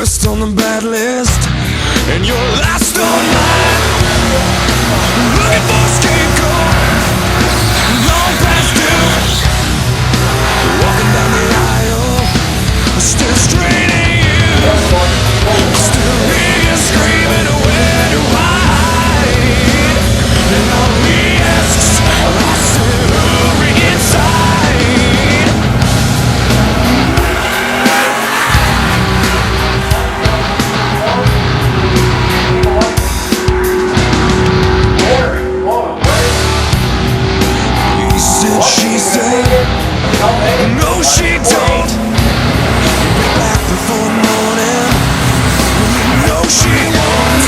First on the bad list, and you're last on mine. Looking for a scapegoat, long past due. Walking down the aisle, still straining you. Still hear you screaming, where do I hide? And all he asks, I still hurry inside. He said, she said, no she don't. Be back before morning, you know she won't.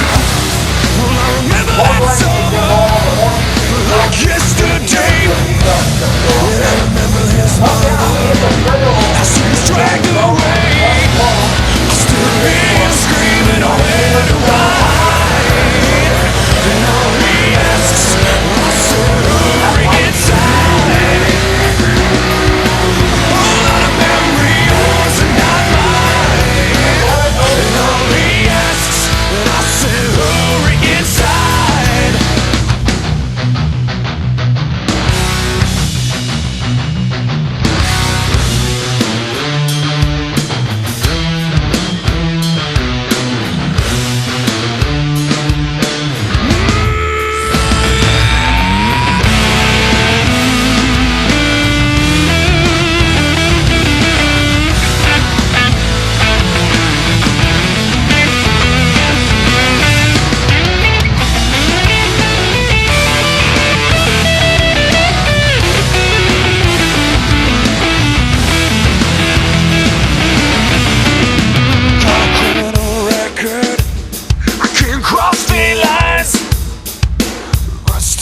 Well, I remember that summer like yesterday. And I remember his mother as she was dragged away. I still hear you screaming, where do I hide? And all he asks, I still hurry inside. A whole lot of memory, yours and not mine. And all he asks, and I still hurry inside.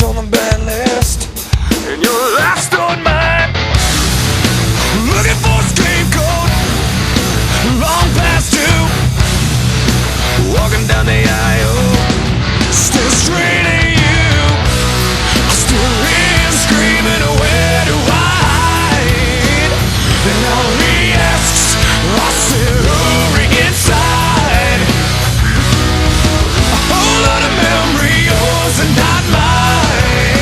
On the bad list, and you're last on mine. Looking for a scapegoat, long past due. Walking down the aisle, still straight at you. I still hear him screaming, where do I hide? And all he asks, I still hurry inside. A whole lot of memory, yours and not mine.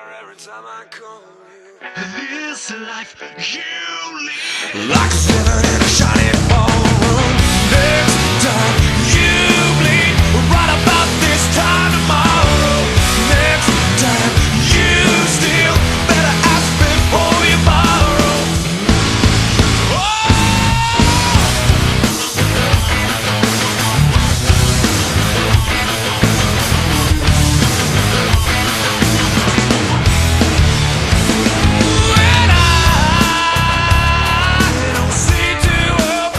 hotter every time I call you. This life you lead, Like a living in a shiny ballroom. Next time you bleed, right about this time tomorrow. Next time you steal, better ask before you borrow. When I don't see too well,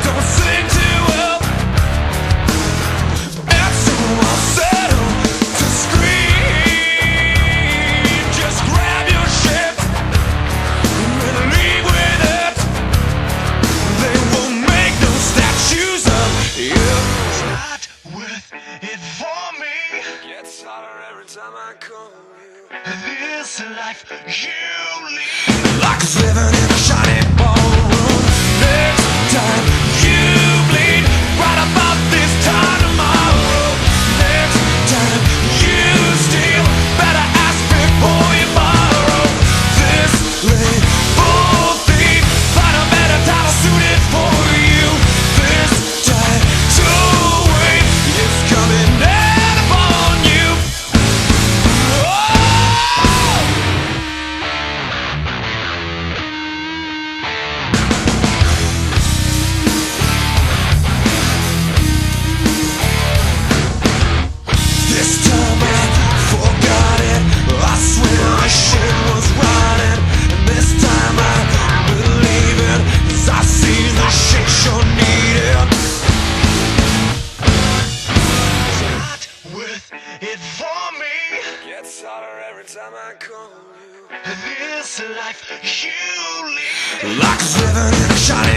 don't sing too well, and so I'll settle to scream. Just grab your shit and leave with it. They won't make no statues of you. it's not worth it for me. Gets hotter every time I call you. This life you lead, Like it's living in a shiny ballroom. Next time you bleed, right about this time tomorrow. Next time you steal, better ask before you borrow. This label thief, find a better title suited for you. This time to wait, it's coming down upon you. Oh! This time I forgot it. I swear my shit was running. And this time I believe it, 'cause I see the shit you're needing. it's not worth it for me. Gets hotter every time I call you. This life you lead, Like it's living in a shiny